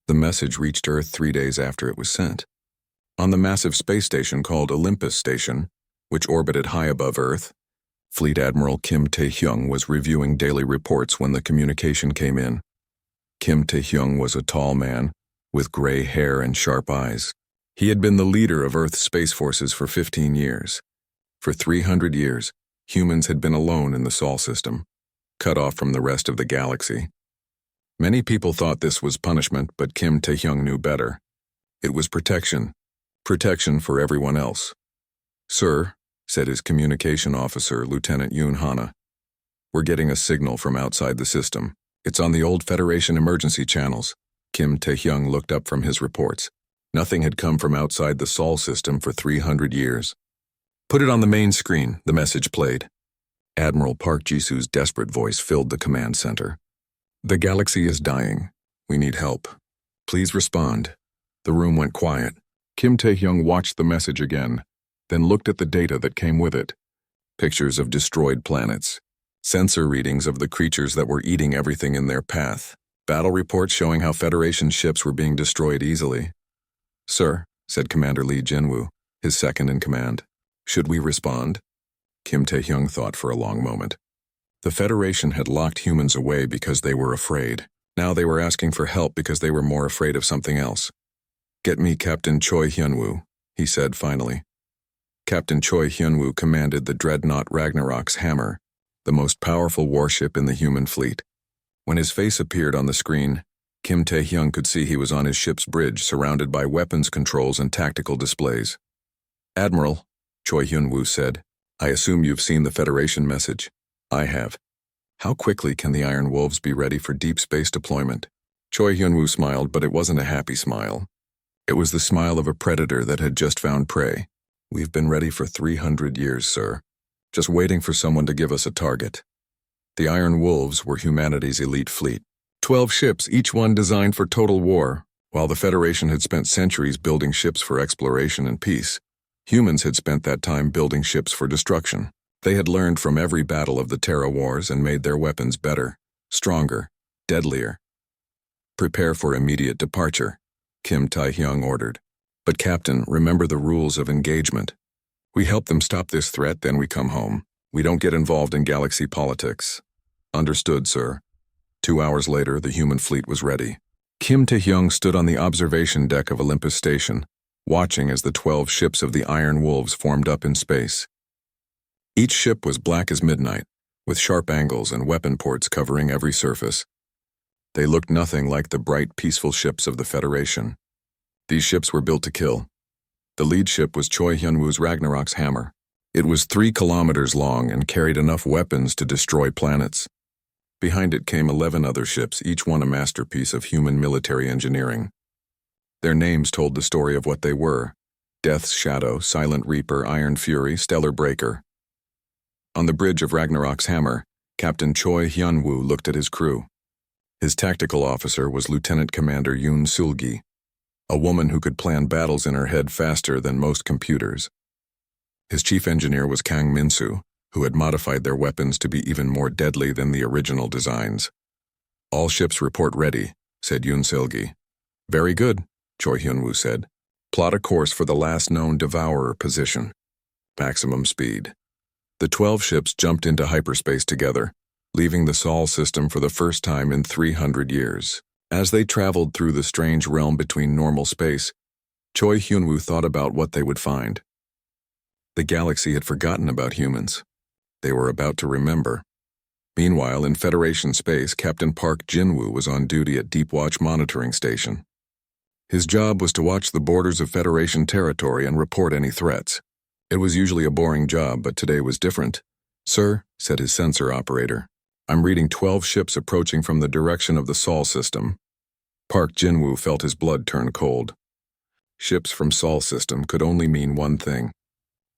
The message reached Earth 3 days after it was sent. On the massive space station called Olympus Station, which orbited high above Earth, Fleet Admiral Kim Tae-hyung was reviewing daily reports when the communication came in. Kim Tae-hyung was a tall man, with gray hair and sharp eyes. He had been the leader of Earth's space forces for 15 years. For 300 years, humans had been alone in the Sol system, cut off from the rest of the galaxy. Many people thought this was punishment, but Kim Tae-hyung knew better. It was protection for everyone else. "Sir," said his communication officer, Lieutenant Yoon Hana, "we're getting a signal from outside the system. It's on the old Federation emergency channels." Kim Tae-hyung looked up from his reports. Nothing had come from outside the Sol system for 300 years. "Put it on the main screen," the message played. Admiral Park Jisoo's desperate voice filled the command center. "The galaxy is dying. We need help. Please respond." The room went quiet. Kim Tae-hyung watched the message again, then looked at the data that came with it. Pictures of destroyed planets, sensor readings of the creatures that were eating everything in their path, battle reports showing how Federation ships were being destroyed easily. "Sir," said Commander Lee Jinwoo, his second in command, "should we respond?" Kim Tae-hyung thought for a long moment. The Federation had locked humans away because they were afraid. Now they were asking for help because they were more afraid of something else. "Get me Captain Choi Hyunwoo," he said finally. Captain Choi Hyunwoo commanded the dreadnought Ragnarok's Hammer, the most powerful warship in the human fleet. When his face appeared on the screen, Kim Tae-hyung could see he was on his ship's bridge, surrounded by weapons controls and tactical displays. "Admiral," Choi Hyunwoo said, "I assume you've seen the Federation message." "I have." "How quickly can the Iron Wolves be ready for deep space deployment?" Choi Hyunwoo smiled, but it wasn't a happy smile. It was the smile of a predator that had just found prey. "We've been ready for 300 years, sir. Just waiting for someone to give us a target." The Iron Wolves were humanity's elite fleet. 12 ships, each one designed for total war. While the Federation had spent centuries building ships for exploration and peace, humans had spent that time building ships for destruction. They had learned from every battle of the Terra Wars and made their weapons better, stronger, deadlier. "Prepare for immediate departure," Kim Tae-hyung ordered. "But Captain, remember the rules of engagement. We help them stop this threat, then we come home. We don't get involved in galaxy politics." "Understood, sir." 2 hours later, the human fleet was ready. Kim Tae-hyung stood on the observation deck of Olympus Station, watching as the 12 ships of the Iron Wolves formed up in space. Each ship was black as midnight, with sharp angles and weapon ports covering every surface. They looked nothing like the bright, peaceful ships of the Federation. These ships were built to kill. The lead ship was Choi Hyunwoo's Ragnarok's Hammer. It was 3 kilometers long and carried enough weapons to destroy planets. Behind it came 11 other ships, each one a masterpiece of human military engineering. Their names told the story of what they were: Death's Shadow, Silent Reaper, Iron Fury, Stellar Breaker. On the bridge of Ragnarok's Hammer, Captain Choi Hyunwoo looked at his crew. His tactical officer was Lieutenant Commander Yoon Sul-gi, a woman who could plan battles in her head faster than most computers. His chief engineer was Kang Min-soo, who had modified their weapons to be even more deadly than the original designs. "All ships report ready," said Yoon Sul-gi. "Very good," Choi Hyunwoo said. "Plot a course for the last known Devourer position. Maximum speed." The 12 ships jumped into hyperspace together, leaving the Sol system for the first time in 300 years. As they traveled through the strange realm between normal space, Choi Hyunwoo thought about what they would find. The galaxy had forgotten about humans. They were about to remember. Meanwhile, in Federation space, Captain Park Jinwoo was on duty at Deep Watch Monitoring Station. His job was to watch the borders of Federation territory and report any threats. It was usually a boring job, but today was different. "Sir," said his sensor operator, "I'm reading 12 ships approaching from the direction of the Sol system." Park Jinwoo felt his blood turn cold. Ships from Sol system could only mean one thing.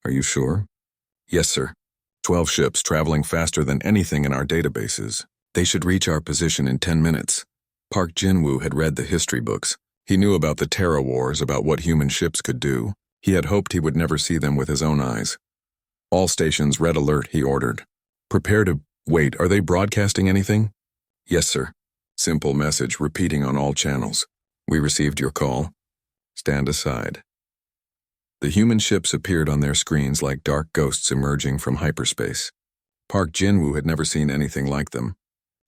"Are you sure?" "Yes, sir. 12 ships traveling faster than anything in our databases. They should reach our position in 10 minutes. Park Jinwoo had read the history books. He knew about the Terra Wars, about what human ships could do. He had hoped he would never see them with his own eyes. "All stations, red alert," he ordered. "Prepare to..." "Wait, are they broadcasting anything?" "Yes, sir." Simple message repeating on all channels. We received your call. Stand aside. The human ships appeared on their screens like dark ghosts emerging from hyperspace. Park Jin-woo had never seen anything like them.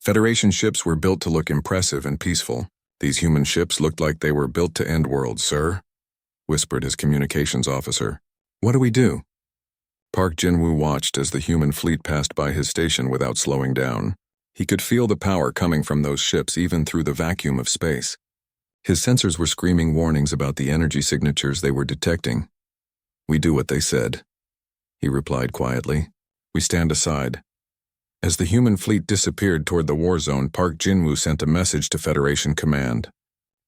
Federation ships were built to look impressive and peaceful. These human ships looked like they were built to end worlds, sir, whispered his communications officer. What do we do? Park Jin-woo watched as the human fleet passed by his station without slowing down. He could feel the power coming from those ships even through the vacuum of space. His sensors were screaming warnings about the energy signatures they were detecting. We do what they said, he replied quietly. We stand aside. As the human fleet disappeared toward the war zone, Park Jin-woo sent a message to Federation Command.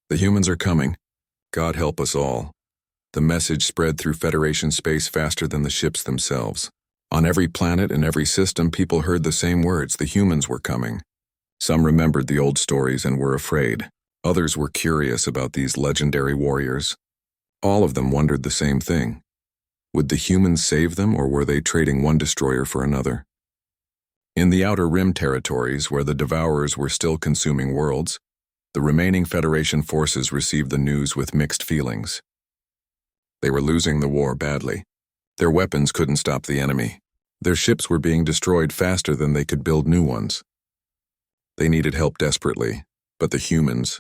The humans are coming. God help us all. The message spread through Federation space faster than the ships themselves. On every planet and every system, people heard the same words: the humans were coming. Some remembered the old stories and were afraid. Others were curious about these legendary warriors. All of them wondered the same thing. Would the humans save them, or were they trading one destroyer for another? In the Outer Rim territories, where the Devourers were still consuming worlds, the remaining Federation forces received the news with mixed feelings. They were losing the war badly. Their weapons couldn't stop the enemy. Their ships were being destroyed faster than they could build new ones. They needed help desperately, but the humans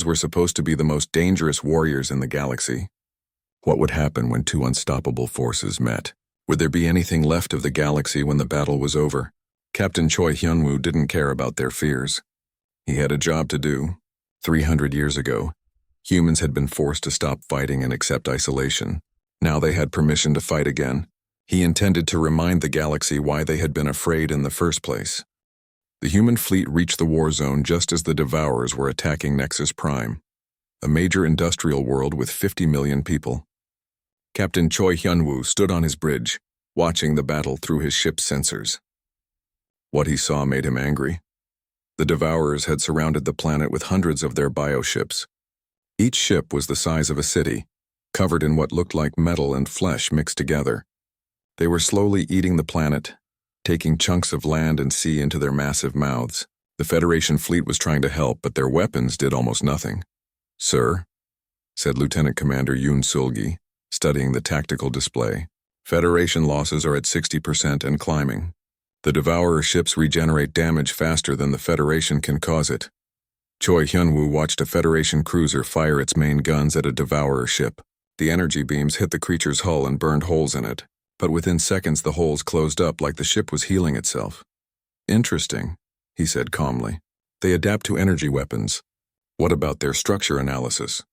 were supposed to be the most dangerous warriors in the galaxy. What would happen when two unstoppable forces met? Would there be anything left of the galaxy when the battle was over? Captain Choi Hyun-woo didn't care about their fears. He had a job to do. 300 years ago, humans had been forced to stop fighting and accept isolation. Now they had permission to fight again. He intended to remind the galaxy why they had been afraid in the first place. The human fleet reached the war zone just as the Devourers were attacking Nexus Prime, a major industrial world with 50 million people. Captain Choi Hyun-woo stood on his bridge, watching the battle through his ship's sensors. What he saw made him angry. The Devourers had surrounded the planet with hundreds of their bioships. Each ship was the size of a city, covered in what looked like metal and flesh mixed together. They were slowly eating the planet, taking chunks of land and sea into their massive mouths. The Federation fleet was trying to help, but their weapons did almost nothing. Sir, said Lieutenant Commander Yoon Sulgi, studying the tactical display. Federation losses are at 60% and climbing. The Devourer ships regenerate damage faster than the Federation can cause it. Choi Hyun-woo watched a Federation cruiser fire its main guns at a Devourer ship. The energy beams hit the creature's hull and burned holes in it, but within seconds the holes closed up like the ship was healing itself. Interesting, he said calmly. They adapt to energy weapons. What about their structure analysis?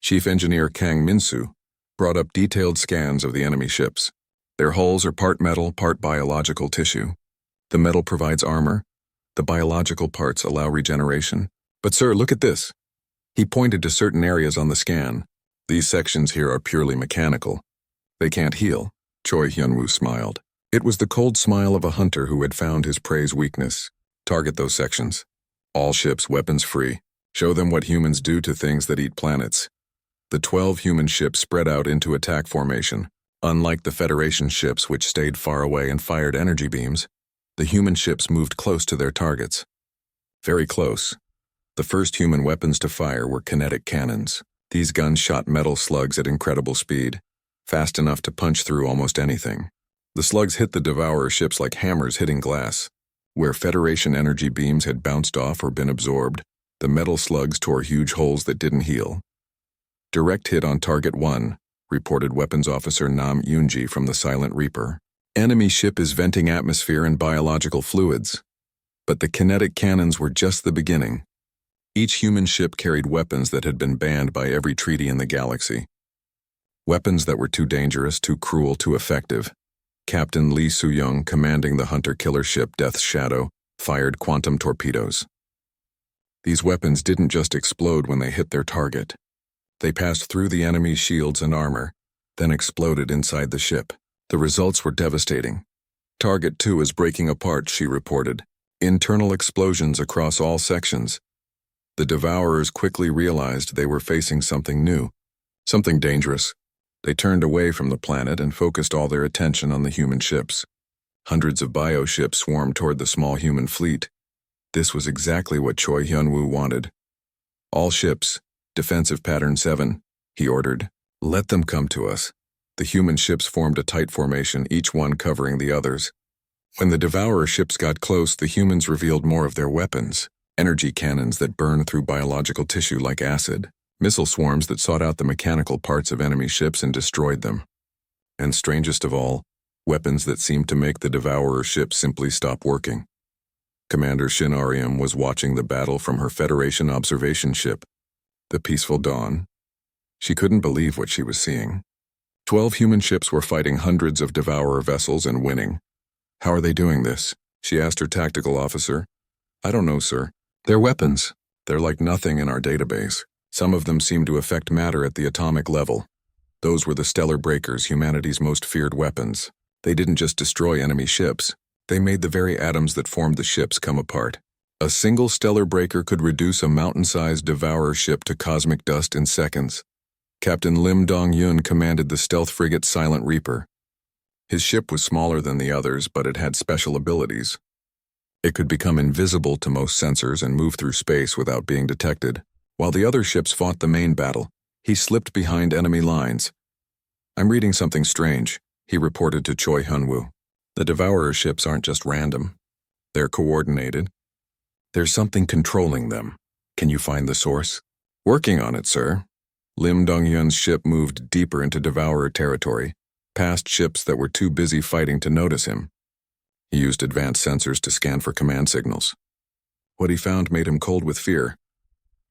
Chief Engineer Kang Min-soo brought up detailed scans of the enemy ships. Their hulls are part metal, part biological tissue. The metal provides armor. The biological parts allow regeneration. But sir, look at this. He pointed to certain areas on the scan. These sections here are purely mechanical. They can't heal. Choi Hyun-woo smiled. It was the cold smile of a hunter who had found his prey's weakness. Target those sections. All ships weapons free. Show them what humans do to things that eat planets. The 12 human ships spread out into attack formation. Unlike the Federation ships, which stayed far away and fired energy beams, the human ships moved close to their targets. Very close. The first human weapons to fire were kinetic cannons. These guns shot metal slugs at incredible speed, fast enough to punch through almost anything. The slugs hit the Devourer ships like hammers hitting glass. Where Federation energy beams had bounced off or been absorbed, the metal slugs tore huge holes that didn't heal. Direct hit on Target 1, reported Weapons Officer Nam Yoonji from the Silent Reaper. Enemy ship is venting atmosphere and biological fluids. But the kinetic cannons were just the beginning. Each human ship carried weapons that had been banned by every treaty in the galaxy. Weapons that were too dangerous, too cruel, too effective. Captain Lee Soo-young, commanding the hunter-killer ship Death's Shadow, fired quantum torpedoes. These weapons didn't just explode when they hit their target. They passed through the enemy's shields and armor, then exploded inside the ship. The results were devastating. Target 2 is breaking apart, she reported. Internal explosions across all sections. The Devourers quickly realized they were facing something new, something dangerous. They turned away from the planet and focused all their attention on the human ships. Hundreds of bioships swarmed toward the small human fleet. This was exactly what Choi Hyun-woo wanted. All ships, Defensive Pattern 7, he ordered. Let them come to us. The human ships formed a tight formation, each one covering the others. When the Devourer ships got close, the humans revealed more of their weapons. Energy cannons that burned through biological tissue like acid. Missile swarms that sought out the mechanical parts of enemy ships and destroyed them. And strangest of all, weapons that seemed to make the Devourer ships simply stop working. Commander Shin Ariam was watching the battle from her Federation observation ship, the Peaceful Dawn. She couldn't believe what she was seeing. 12 human ships were fighting hundreds of Devourer vessels and winning. How are they doing this? She asked her tactical officer. I don't know, sir. They're weapons. They're like nothing in our database. Some of them seem to affect matter at the atomic level. Those were the stellar breakers, humanity's most feared weapons. They didn't just destroy enemy ships. They made the very atoms that formed the ships come apart. A single stellar breaker could reduce a mountain-sized Devourer ship to cosmic dust in seconds. Captain Lim Dong-yun commanded the stealth frigate Silent Reaper. His ship was smaller than the others, but it had special abilities. It could become invisible to most sensors and move through space without being detected. While the other ships fought the main battle, he slipped behind enemy lines. I'm reading something strange, he reported to Choi Hyun-woo. The Devourer ships aren't just random. They're coordinated. There's something controlling them. Can you find the source? Working on it, sir. Lim Dong-yun's ship moved deeper into Devourer territory, past ships that were too busy fighting to notice him. He used advanced sensors to scan for command signals. What he found made him cold with fear.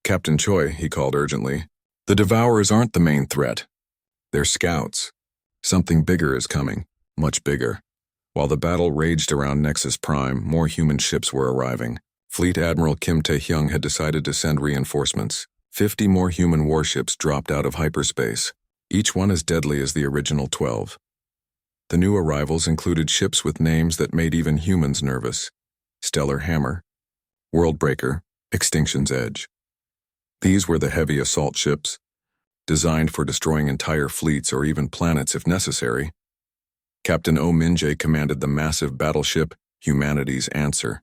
Captain Choi, he called urgently. The Devourers aren't the main threat. They're scouts. Something bigger is coming, much bigger. While the battle raged around Nexus Prime, more human ships were arriving. Fleet Admiral Kim Tae-hyung had decided to send reinforcements. 50 more human warships dropped out of hyperspace, each one as deadly as the original 12. The new arrivals included ships with names that made even humans nervous. Stellar Hammer, Worldbreaker, Extinction's Edge. These were the heavy assault ships, designed for destroying entire fleets or even planets if necessary. Captain Oh Min-jae commanded the massive battleship Humanity's Answer.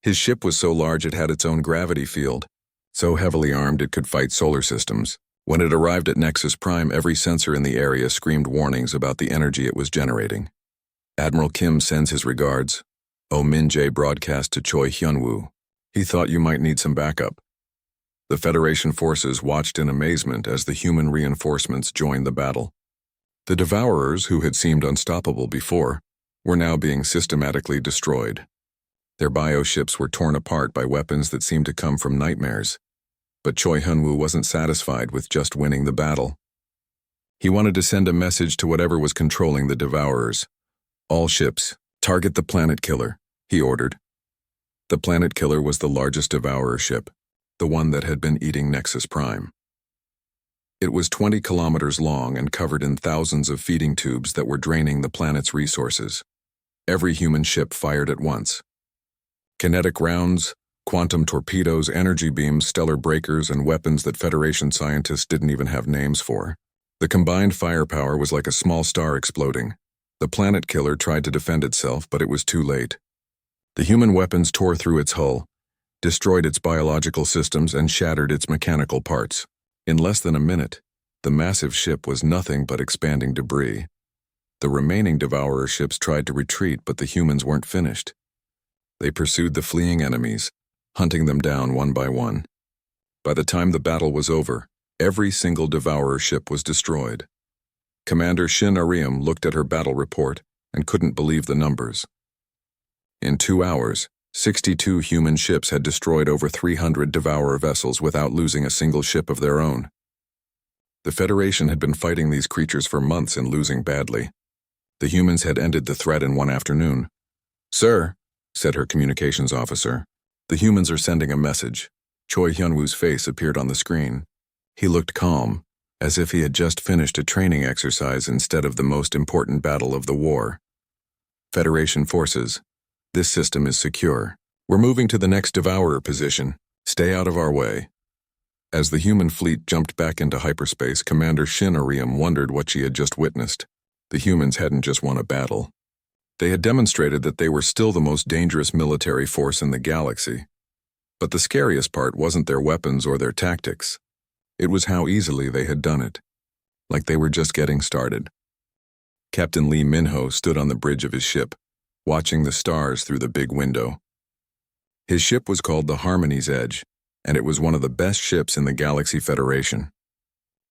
His ship was so large it had its own gravity field, so heavily armed it could fight solar systems. When it arrived at Nexus Prime, every sensor in the area screamed warnings about the energy it was generating. Admiral Kim sends his regards. Oh Min-jae broadcast to Choi Hyun-woo. He thought you might need some backup. The Federation forces watched in amazement as the human reinforcements joined the battle. The Devourers, who had seemed unstoppable before, were now being systematically destroyed. Their bioships were torn apart by weapons that seemed to come from nightmares. But Choi Hyun-woo wasn't satisfied with just winning the battle. He wanted to send a message to whatever was controlling the Devourers. All ships, target the Planet Killer, he ordered. The Planet Killer was the largest Devourer ship, the one that had been eating Nexus Prime. It was 20 kilometers long and covered in thousands of feeding tubes that were draining the planet's resources. Every human ship fired at once. Kinetic rounds, quantum torpedoes, energy beams, stellar breakers, and weapons that Federation scientists didn't even have names for. The combined firepower was like a small star exploding. The Planet Killer tried to defend itself, but it was too late. The human weapons tore through its hull, destroyed its biological systems, and shattered its mechanical parts. In less than a minute, the massive ship was nothing but expanding debris. The remaining Devourer ships tried to retreat, but the humans weren't finished. They pursued the fleeing enemies, hunting them down one by one. By the time the battle was over, every single Devourer ship was destroyed. Commander Shin Ariam looked at her battle report and couldn't believe the numbers. In 2 hours, 62 human ships had destroyed over 300 Devourer vessels without losing a single ship of their own. The Federation had been fighting these creatures for months and losing badly. The humans had ended the threat in one afternoon. Sir, said her communications officer, the humans are sending a message. Choi Hyun-woo's face appeared on the screen. He looked calm, as if he had just finished a training exercise instead of the most important battle of the war. Federation forces. This system is secure. We're moving to the next Devourer position. Stay out of our way. As the human fleet jumped back into hyperspace, Commander Shin Ariam wondered what she had just witnessed. The humans hadn't just won a battle. They had demonstrated that they were still the most dangerous military force in the galaxy. But the scariest part wasn't their weapons or their tactics. It was how easily they had done it, like they were just getting started. Captain Lee Minho stood on the bridge of his ship, watching the stars through the big window. His ship was called the Harmony's Edge, and it was one of the best ships in the Galaxy Federation.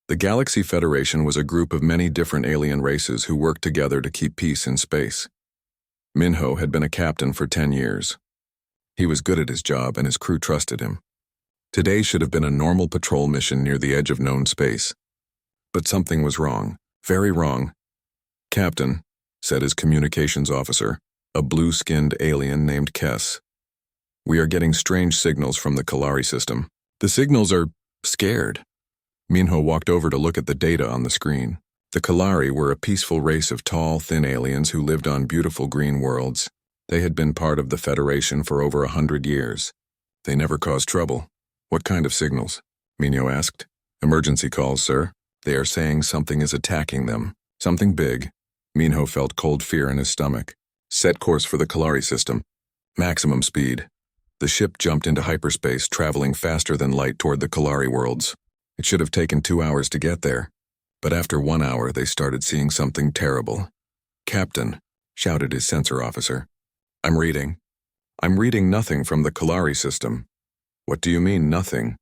The Galaxy Federation was a group of many different alien races who worked together to keep peace in space. Minho had been a captain for 10 years. He was good at his job and his crew trusted him. Today should have been a normal patrol mission near the edge of known space. But something was wrong, very wrong. "Captain," said his communications officer, a blue-skinned alien named Kess. "We are getting strange signals from the Kalari system. The signals are scared." Minho walked over to look at the data on the screen. The Kalari were a peaceful race of tall, thin aliens who lived on beautiful green worlds. They had been part of the Federation for over 100 years. They never caused trouble. "What kind of signals?" Minho asked. "Emergency calls, sir. They are saying something is attacking them. Something big." Minho felt cold fear in his stomach. "Set course for the Kalari system. Maximum speed." The ship jumped into hyperspace, traveling faster than light toward the Kalari worlds. It should have taken 2 hours to get there, but after 1 hour they started seeing something terrible. "Captain," shouted his sensor officer. I'm reading nothing from the Kalari system." "What do you mean, nothing?"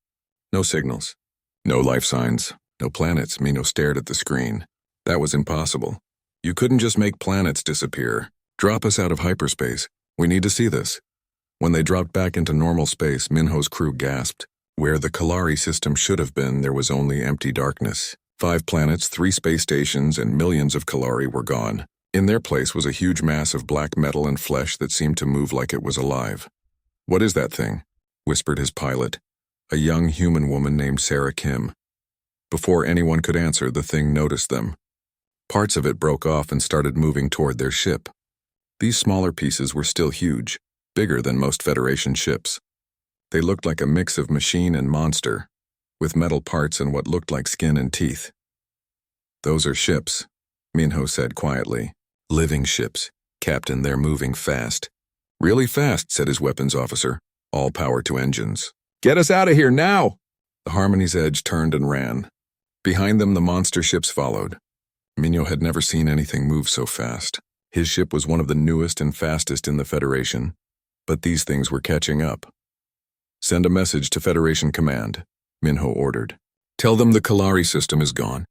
"No signals. No life signs. No planets." Minho stared at the screen. "That was impossible. You couldn't just make planets disappear. Drop us out of hyperspace. We need to see this." When they dropped back into normal space, Minho's crew gasped. Where the Kalari system should have been, there was only empty darkness. 5 planets, 3 space stations, and millions of Kalari were gone. In their place was a huge mass of black metal and flesh that seemed to move like it was alive. "What is that thing?" whispered his pilot, a young human woman named Sarah Kim. Before anyone could answer, the thing noticed them. Parts of it broke off and started moving toward their ship. These smaller pieces were still huge, bigger than most Federation ships. They looked like a mix of machine and monster, with metal parts and what looked like skin and teeth. "Those are ships," Minho said quietly. "Living ships. Captain, they're moving fast." "Really fast," said his weapons officer. "All power to engines." "Get us out of here now!" The Harmony's Edge turned and ran. Behind them, the monster ships followed. Minho had never seen anything move so fast. His ship was one of the newest and fastest in the Federation, but these things were catching up. "Send a message to Federation Command," Minho ordered. "Tell them the Kalari system is gone.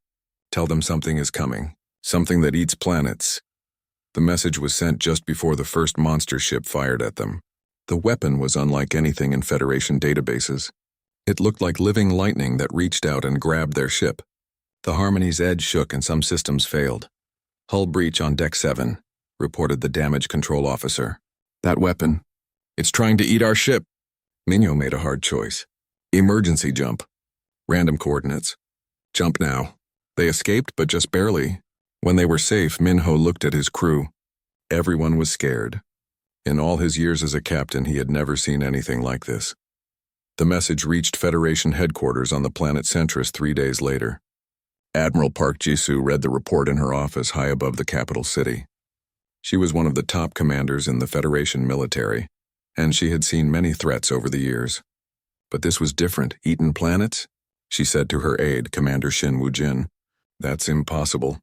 Tell them something is coming, something that eats planets." The message was sent just before the first monster ship fired at them. The weapon was unlike anything in Federation databases. It looked like living lightning that reached out and grabbed their ship. The Harmony's Edge shook and some systems failed. "Hull breach on Deck 7, reported the damage control officer. "That weapon, it's trying to eat our ship." Minho made a hard choice. Emergency jump. Random coordinates. Jump now. They escaped, but just barely. When they were safe, Minho looked at his crew. Everyone was scared. In all his years as a captain, he had never seen anything like this. The message reached Federation headquarters on the planet Centris 3 days later. Admiral Park Jisoo read the report in her office high above the capital city. She was one of the top commanders in the Federation military, and she had seen many threats over the years. "But this was different. Eaten planets?" she said to her aide, Commander Shin Woo-jin. "That's impossible.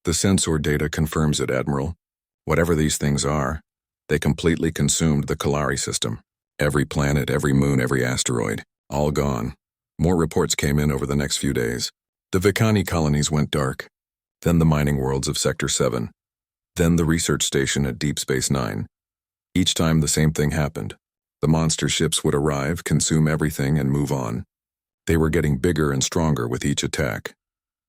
The sensor data confirms it, Admiral. Whatever these things are, they completely consumed the Kalari system. Every planet, every moon, every asteroid, all gone." More reports came in over the next few days. The Vikani colonies went dark, then the mining worlds of Sector 7, then the research station at Deep Space 9. Each time the same thing happened. The monster ships would arrive, consume everything, and move on. They were getting bigger and stronger with each attack.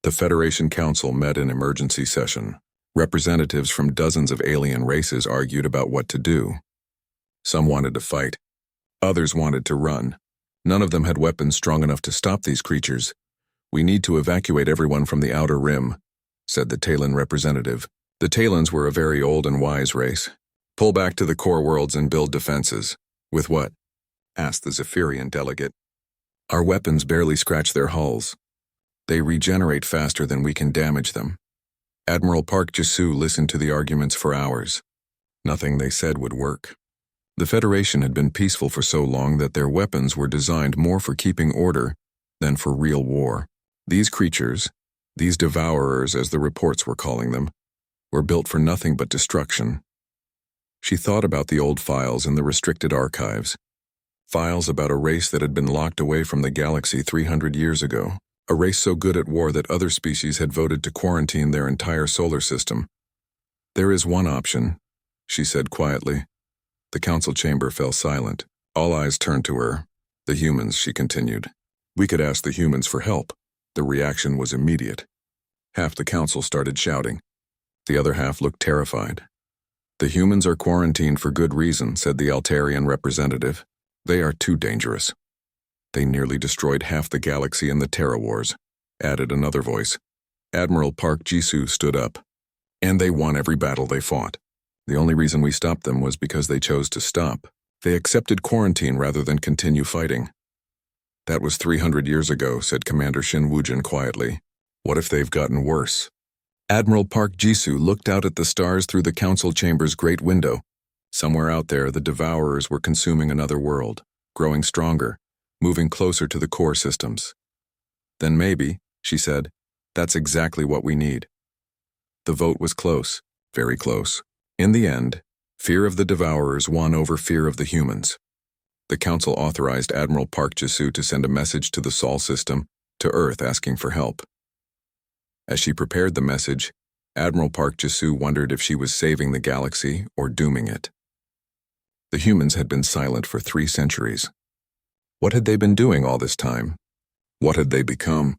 The Federation Council met in emergency session. Representatives from dozens of alien races argued about what to do. Some wanted to fight. Others wanted to run. None of them had weapons strong enough to stop these creatures. "We need to evacuate everyone from the outer rim," said the Talon representative. The Talons were a very old and wise race. "Pull back to the core worlds and build defenses." "With what?" asked the Zephyrian delegate. "Our weapons barely scratch their hulls. They regenerate faster than we can damage them." Admiral Park Jisoo listened to the arguments for hours. Nothing they said would work. The Federation had been peaceful for so long that their weapons were designed more for keeping order than for real war. These creatures, these devourers as the reports were calling them, were built for nothing but destruction. She thought about the old files in the restricted archives, files about a race that had been locked away from the galaxy 300 years ago, a race so good at war that other species had voted to quarantine their entire solar system. "There is one option," she said quietly. The council chamber fell silent. All eyes turned to her. "The humans," she continued. "We could ask the humans for help." The reaction was immediate. Half the council started shouting. The other half looked terrified. "The humans are quarantined for good reason," said the Altarian representative. "They are too dangerous. They nearly destroyed half the galaxy in the Terra Wars," added another voice. Admiral Park Jisoo stood up. "And they won every battle they fought. The only reason we stopped them was because they chose to stop. They accepted quarantine rather than continue fighting." "That was 300 years ago," said Commander Shin Woojin quietly. "What if they've gotten worse?" Admiral Park Jisoo looked out at the stars through the council chamber's great window. Somewhere out there, the devourers were consuming another world, growing stronger, moving closer to the core systems. "Then maybe," she said, "that's exactly what we need." The vote was close, very close. In the end, fear of the devourers won over fear of the humans. The council authorized Admiral Park Jisoo to send a message to the Sol system, to Earth asking for help. As she prepared the message, Admiral Park Jisoo wondered if she was saving the galaxy or dooming it. The humans had been silent for 3 centuries. What had they been doing all this time? What had they become?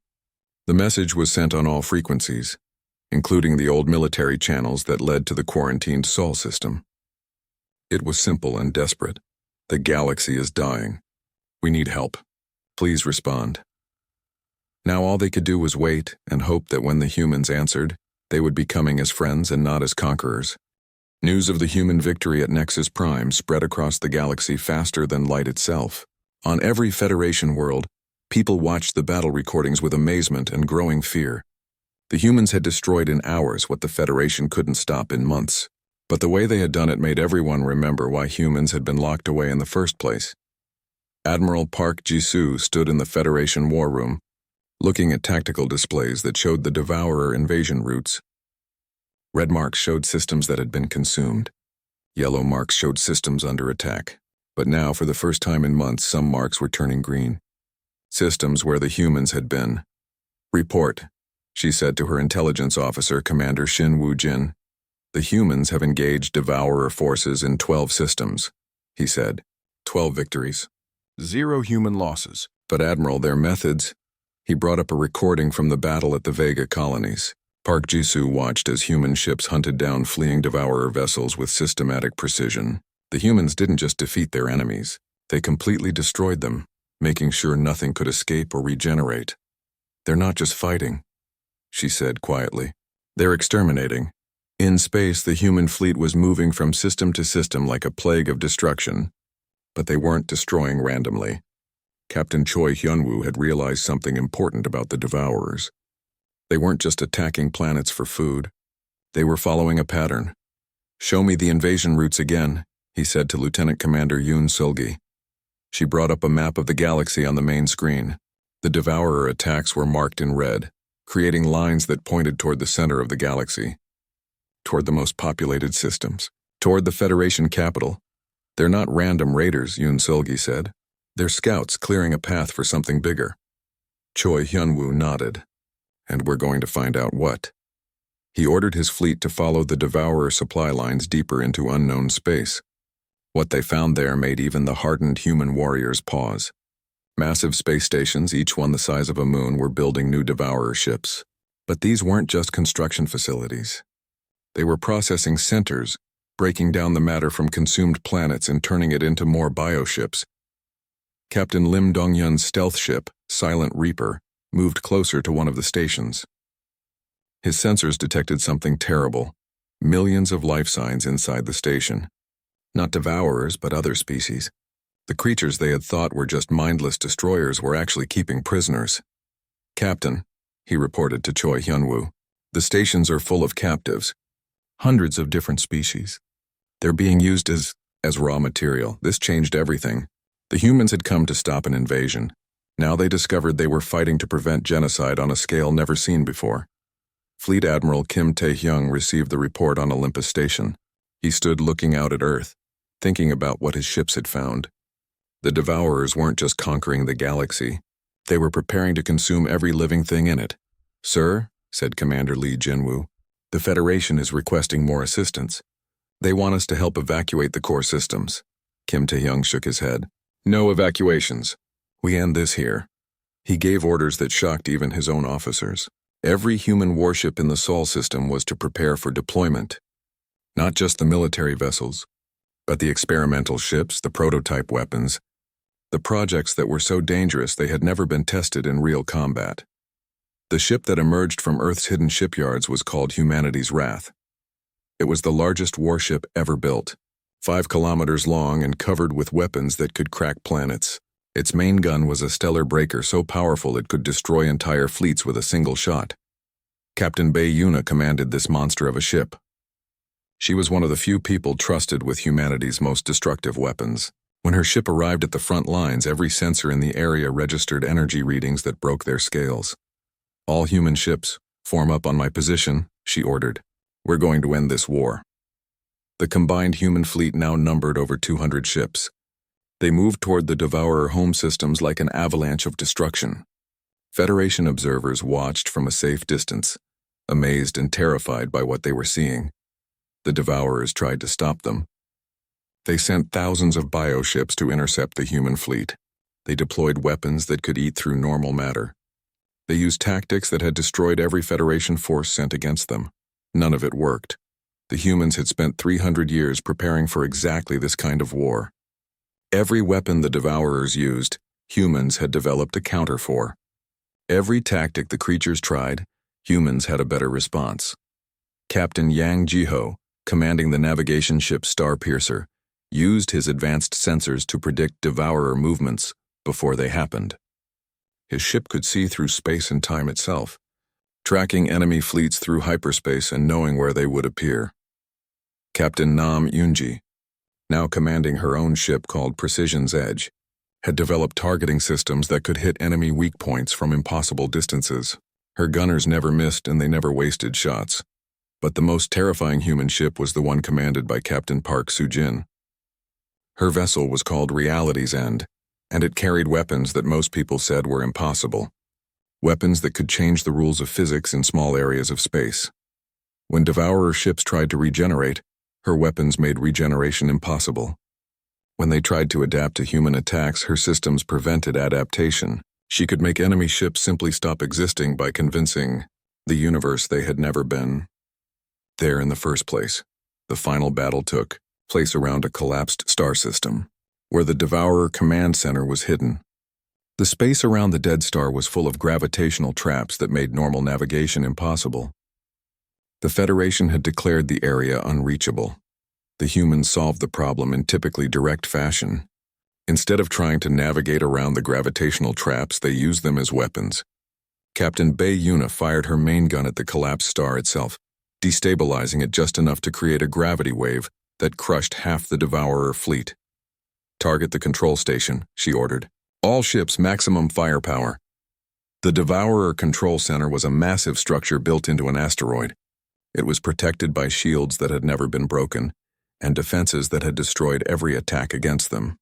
The message was sent on all frequencies, including the old military channels that led to the quarantined Sol system. It was simple and desperate. "The galaxy is dying. We need help. Please respond." Now all they could do was wait and hope that when the humans answered, they would be coming as friends and not as conquerors. News of the human victory at Nexus Prime spread across the galaxy faster than light itself. On every Federation world, people watched the battle recordings with amazement and growing fear. The humans had destroyed in hours what the Federation couldn't stop in months. But the way they had done it made everyone remember why humans had been locked away in the first place. Admiral Park Jisoo stood in the Federation war room, looking at tactical displays that showed the Devourer invasion routes. Red marks showed systems that had been consumed. Yellow marks showed systems under attack. But now, for the first time in months, some marks were turning green. Systems where the humans had been. "Report," she said to her intelligence officer, Commander Shin Woojin. "The humans have engaged Devourer forces in 12 systems," he said. 12 victories. 0 human losses. But Admiral, their methods... He brought up a recording from the battle at the Vega colonies. Park Jisoo watched as human ships hunted down fleeing Devourer vessels with systematic precision. The humans didn't just defeat their enemies. They completely destroyed them, making sure nothing could escape or regenerate. "They're not just fighting," she said quietly. "They're exterminating." In space, the human fleet was moving from system to system like a plague of destruction. But they weren't destroying randomly. Captain Choi Hyunwoo had realized something important about the Devourers. They weren't just attacking planets for food. They were following a pattern. "Show me the invasion routes again," he said to Lieutenant Commander Yoon Sulgi. She brought up a map of the galaxy on the main screen. The Devourer attacks were marked in red, creating lines that pointed toward the center of the galaxy, toward the most populated systems, toward the Federation capital. "They're not random raiders," Yoon Sulgi said. "They're scouts clearing a path for something bigger." Choi Hyunwoo nodded. "And we're going to find out what." He ordered his fleet to follow the Devourer supply lines deeper into unknown space. What they found there made even the hardened human warriors pause. Massive space stations, each one the size of a moon, were building new Devourer ships. But these weren't just construction facilities. They were processing centers, breaking down the matter from consumed planets and turning it into more bioships. Captain Lim Dongyun's stealth ship, Silent Reaper, moved closer to one of the stations. His sensors detected something terrible. Millions of life signs inside the station. Not Devourers, but other species. The creatures they had thought were just mindless destroyers were actually keeping prisoners. "Captain," he reported to Choi Hyunwoo, "the stations are full of captives. Hundreds of different species. They're being used as raw material. This changed everything. The humans had come to stop an invasion. Now they discovered they were fighting to prevent genocide on a scale never seen before. Fleet Admiral Kim Tae-hyung received the report on Olympus Station. He stood looking out at Earth, thinking about what his ships had found. The Devourers weren't just conquering the galaxy. They were preparing to consume every living thing in it. "Sir," said Commander Lee Jinwoo, "the Federation is requesting more assistance. They want us to help evacuate the core systems." Kim Tae-hyung shook his head. "No evacuations. We end this here." He gave orders that shocked even his own officers. Every human warship in the Sol system was to prepare for deployment. Not just the military vessels, but the experimental ships, the prototype weapons, the projects that were so dangerous they had never been tested in real combat. The ship that emerged from Earth's hidden shipyards was called Humanity's Wrath. It was the largest warship ever built, 5 kilometers long and covered with weapons that could crack planets. Its main gun was a stellar breaker so powerful it could destroy entire fleets with a single shot. Captain Bae Yuna commanded this monster of a ship. She was one of the few people trusted with humanity's most destructive weapons. When her ship arrived at the front lines, every sensor in the area registered energy readings that broke their scales. "All human ships, form up on my position," she ordered. "We're going to end this war." The combined human fleet now numbered over 200 ships. They moved toward the Devourer home systems like an avalanche of destruction. Federation observers watched from a safe distance, amazed and terrified by what they were seeing. The Devourers tried to stop them. They sent thousands of bioships to intercept the human fleet. They deployed weapons that could eat through normal matter. They used tactics that had destroyed every Federation force sent against them. None of it worked. The humans had spent 300 years preparing for exactly this kind of war. Every weapon the Devourers used, humans had developed a counter for. Every tactic the creatures tried, humans had a better response. Captain Yang Jiho, commanding the navigation ship Starpiercer, used his advanced sensors to predict Devourer movements before they happened. His ship could see through space and time itself, tracking enemy fleets through hyperspace and knowing where they would appear. Captain Nam Yunji, now commanding her own ship called Precision's Edge, had developed targeting systems that could hit enemy weak points from impossible distances. Her gunners never missed and they never wasted shots. But the most terrifying human ship was the one commanded by Captain Park Soo-jin. Her vessel was called Reality's End, and it carried weapons that most people said were impossible. Weapons that could change the rules of physics in small areas of space. When Devourer ships tried to regenerate, her weapons made regeneration impossible. When they tried to adapt to human attacks, her systems prevented adaptation. She could make enemy ships simply stop existing by convincing the universe they had never been there in the first place. The final battle took place around a collapsed star system, where the Devourer command center was hidden. The space around the dead star was full of gravitational traps that made normal navigation impossible. The Federation had declared the area unreachable. The humans solved the problem in typically direct fashion. Instead of trying to navigate around the gravitational traps, they used them as weapons. Captain Bae Yuna fired her main gun at the collapsed star itself, destabilizing it just enough to create a gravity wave that crushed half the Devourer fleet. "Target the control station," she ordered. "All ships maximum firepower." The Devourer control center was a massive structure built into an asteroid. It was protected by shields that had never been broken, and defenses that had destroyed every attack against them.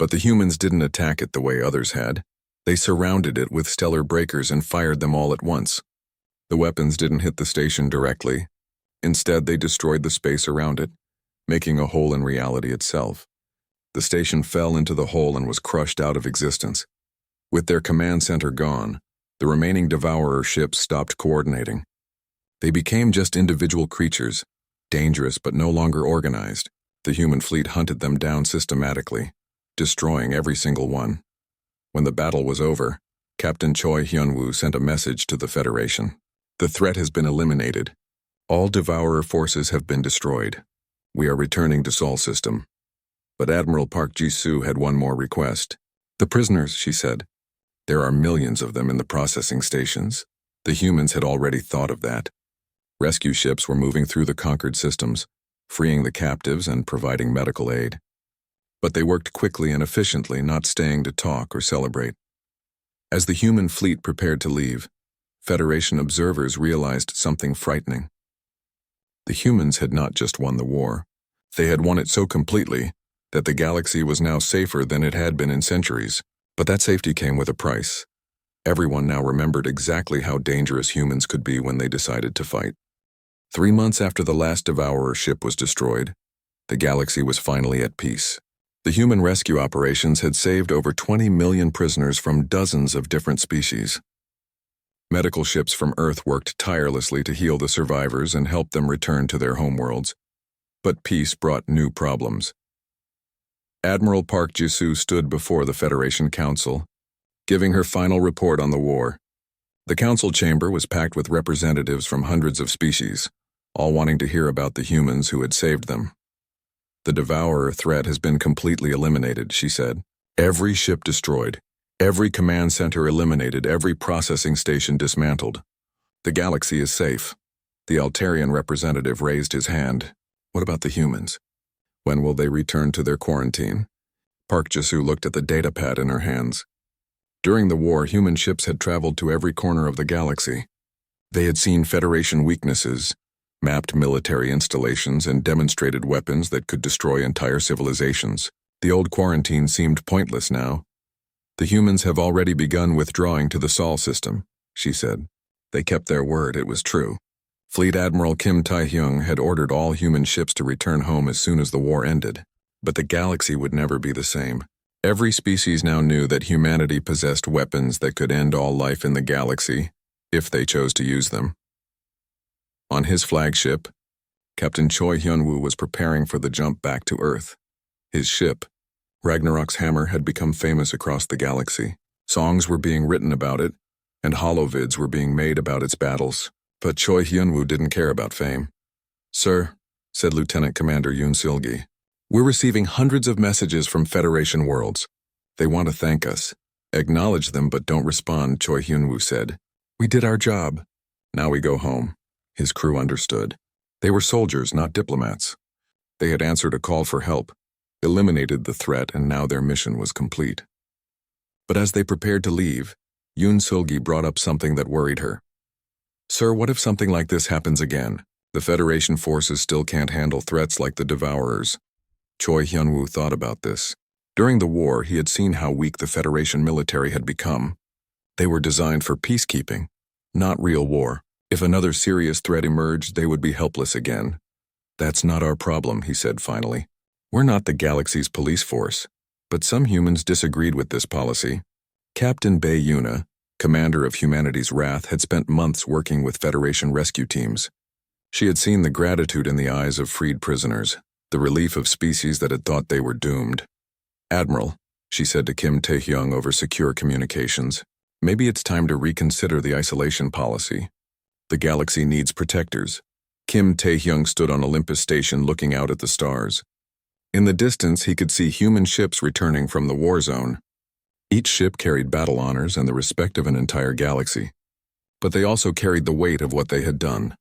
But the humans didn't attack it the way others had. They surrounded it with stellar breakers and fired them all at once. The weapons didn't hit the station directly. Instead, they destroyed the space around it, making a hole in reality itself. The station fell into the hole and was crushed out of existence. With their command center gone, the remaining Devourer ships stopped coordinating. They became just individual creatures, dangerous but no longer organized. The human fleet hunted them down systematically, destroying every single one. When the battle was over, Captain Choi Hyun-woo sent a message to the Federation. "The threat has been eliminated. All Devourer forces have been destroyed. We are returning to Sol System." But Admiral Park Ji-soo had one more request. "The prisoners," she said. "There are millions of them in the processing stations." The humans had already thought of that. Rescue ships were moving through the conquered systems, freeing the captives and providing medical aid. But they worked quickly and efficiently, not staying to talk or celebrate. As the human fleet prepared to leave, Federation observers realized something frightening. The humans had not just won the war. They had won it so completely that the galaxy was now safer than it had been in centuries. But that safety came with a price. Everyone now remembered exactly how dangerous humans could be when they decided to fight. 3 months after the last Devourer ship was destroyed, the galaxy was finally at peace. The human rescue operations had saved over 20 million prisoners from dozens of different species. Medical ships from Earth worked tirelessly to heal the survivors and help them return to their homeworlds. But peace brought new problems. Admiral Park Jisoo stood before the Federation Council, giving her final report on the war. The council chamber was packed with representatives from hundreds of species, all wanting to hear about the humans who had saved them. The Devourer threat has been completely eliminated, she said. Every ship destroyed, every command center eliminated, every processing station dismantled. The galaxy is safe. The Altarian representative raised his hand. What about the humans? When will they return to their quarantine? Park Jisoo looked at the datapad in her hands. During the war, human ships had traveled to every corner of the galaxy. They had seen Federation weaknesses, mapped military installations, and demonstrated weapons that could destroy entire civilizations. The old quarantine seemed pointless now. The humans have already begun withdrawing to the Sol system, she said. They kept their word, it was true. Fleet Admiral Kim Tae-hyung had ordered all human ships to return home as soon as the war ended. But the galaxy would never be the same. Every species now knew that humanity possessed weapons that could end all life in the galaxy, if they chose to use them. On his flagship, Captain Choi Hyun-woo was preparing for the jump back to Earth. His ship, Ragnarok's Hammer, had become famous across the galaxy. Songs were being written about it, and holovids were being made about its battles. But Choi Hyun-woo didn't care about fame. "Sir," said Lieutenant Commander Yoon Sil-gi, "we're receiving hundreds of messages from Federation worlds. They want to thank us. Acknowledge them but don't respond," Choi Hyun-woo said. "We did our job. Now we go home." His crew understood. They were soldiers, not diplomats. They had answered a call for help, eliminated the threat, and now their mission was complete. But as they prepared to leave, Yoon Sil-gi brought up something that worried her. "Sir, what if something like this happens again? The Federation forces still can't handle threats like the Devourers." Choi Hyun-woo thought about this. During the war, he had seen how weak the Federation military had become. They were designed for peacekeeping, not real war. If another serious threat emerged, they would be helpless again. "That's not our problem," he said finally. "We're not the galaxy's police force." But some humans disagreed with this policy. Captain Bae Yuna, commander of Humanity's Wrath, had spent months working with Federation rescue teams. She had seen the gratitude in the eyes of freed prisoners, the relief of species that had thought they were doomed. "Admiral," she said to Kim Tae-hyung over secure communications, "maybe it's time to reconsider the isolation policy. The galaxy needs protectors." Kim Tae-hyung stood on Olympus Station looking out at the stars. In the distance, he could see human ships returning from the war zone. Each ship carried battle honors and the respect of an entire galaxy. But they also carried the weight of what they had done.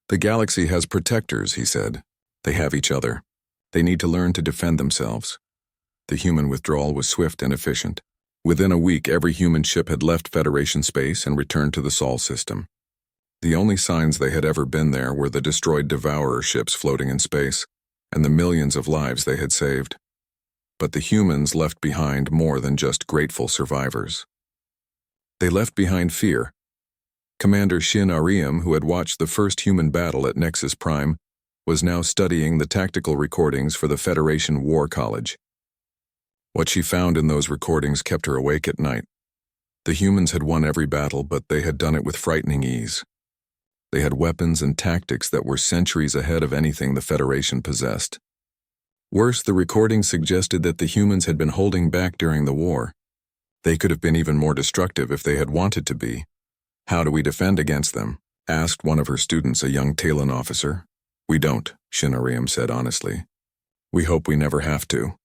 "The galaxy has protectors," he said. "They have each other. They need to learn to defend themselves." The human withdrawal was swift and efficient. Within a week, every human ship had left Federation space and returned to the Sol system. The only signs they had ever been there were the destroyed Devourer ships floating in space, and the millions of lives they had saved. But the humans left behind more than just grateful survivors. They left behind fear. Commander Shin Ariam, who had watched the first human battle at Nexus Prime, was now studying the tactical recordings for the Federation War College. What she found in those recordings kept her awake at night. The humans had won every battle, but they had done it with frightening ease. They had weapons and tactics that were centuries ahead of anything the Federation possessed. Worse, the recordings suggested that the humans had been holding back during the war. They could have been even more destructive if they had wanted to be. "How do we defend against them?" asked one of her students, a young Talon officer. "We don't," Shin Ariam said honestly. "We hope we never have to."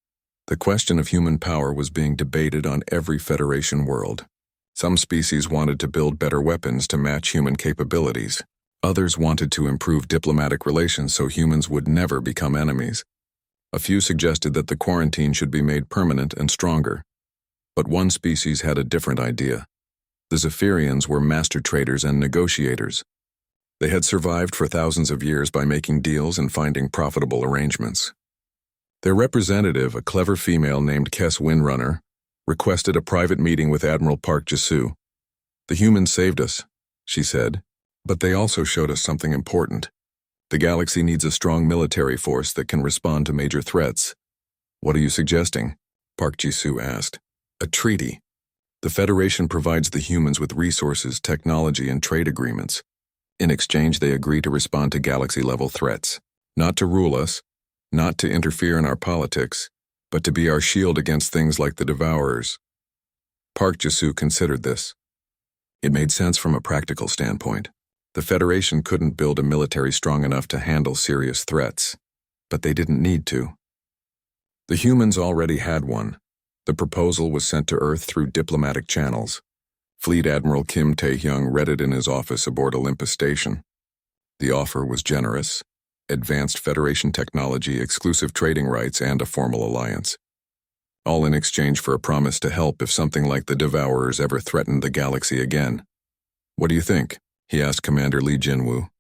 The question of human power was being debated on every Federation world. Some species wanted to build better weapons to match human capabilities. Others wanted to improve diplomatic relations so humans would never become enemies. A few suggested that the quarantine should be made permanent and stronger. But one species had a different idea. The Zephyrians were master traders and negotiators. They had survived for thousands of years by making deals and finding profitable arrangements. Their representative, a clever female named Kess Windrunner, requested a private meeting with Admiral Park Jisu. "The humans saved us," she said, "but they also showed us something important. The galaxy needs a strong military force that can respond to major threats." "What are you suggesting?" Park Jisu asked. "A treaty. The Federation provides the humans with resources, technology, and trade agreements. In exchange, they agree to respond to galaxy-level threats. Not to rule us, not to interfere in our politics, but to be our shield against things like the Devourers." Park Jisu considered this. It made sense from a practical standpoint. The Federation couldn't build a military strong enough to handle serious threats, but they didn't need to. The humans already had one. The proposal was sent to Earth through diplomatic channels. Fleet Admiral Kim Tae-hyung read it in his office aboard Olympus Station. The offer was generous: advanced Federation technology, exclusive trading rights, and a formal alliance. All in exchange for a promise to help if something like the Devourers ever threatened the galaxy again. "What do you think?" he asked Commander Lee Jinwoo.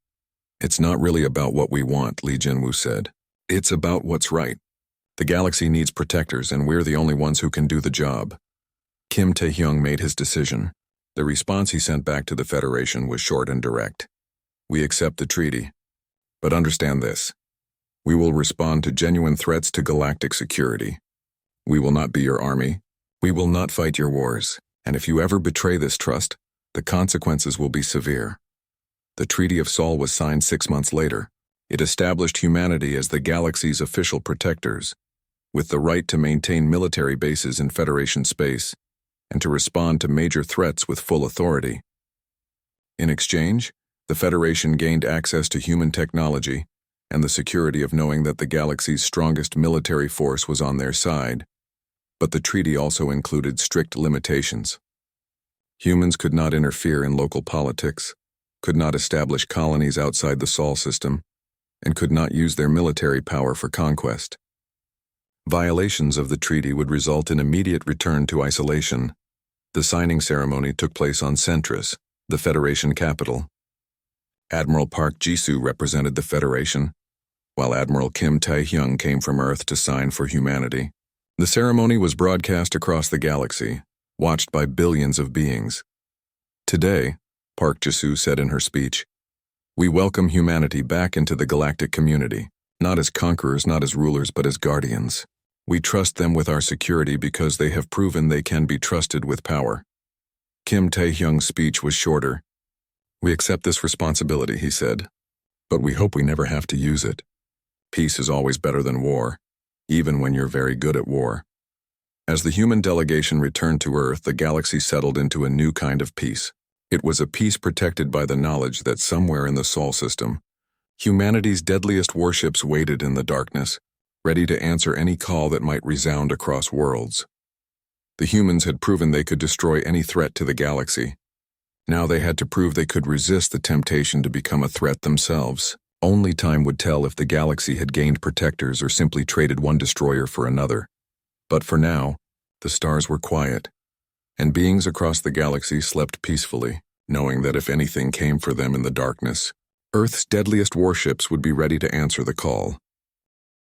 "It's not really about what we want," Lee Jinwoo said. "It's about what's right. The galaxy needs protectors, and we're the only ones who can do the job." Kim Tae-hyung made his decision. The response he sent back to the Federation was short and direct. "We accept the treaty. But understand this. We will respond to genuine threats to galactic security. We will not be your army. We will not fight your wars. And if you ever betray this trust, the consequences will be severe." The Treaty of Sol was signed 6 months later. It established humanity as the galaxy's official protectors, with the right to maintain military bases in Federation space and to respond to major threats with full authority. In exchange, the Federation gained access to human technology and the security of knowing that the galaxy's strongest military force was on their side. But the treaty also included strict limitations. Humans could not interfere in local politics, could not establish colonies outside the Sol system, and could not use their military power for conquest. Violations of the treaty would result in immediate return to isolation. The signing ceremony took place on Centris, the Federation capital. Admiral Park Jisu represented the Federation, while Admiral Kim Tae-hyung came from Earth to sign for humanity. The ceremony was broadcast across the galaxy, watched by billions of beings. "Today," Park Jisu said in her speech, "we welcome humanity back into the galactic community, not as conquerors, not as rulers, but as guardians. We trust them with our security because they have proven they can be trusted with power." Kim Tae-hyung's speech was shorter. "We accept this responsibility," he said, "but we hope we never have to use it. Peace is always better than war, even when you're very good at war." As the human delegation returned to Earth, the galaxy settled into a new kind of peace. It was a peace protected by the knowledge that somewhere in the Sol system, humanity's deadliest warships waited in the darkness, ready to answer any call that might resound across worlds. The humans had proven they could destroy any threat to the galaxy. Now they had to prove they could resist the temptation to become a threat themselves. Only time would tell if the galaxy had gained protectors or simply traded one destroyer for another. But for now, the stars were quiet, and beings across the galaxy slept peacefully, knowing that if anything came for them in the darkness, Earth's deadliest warships would be ready to answer the call.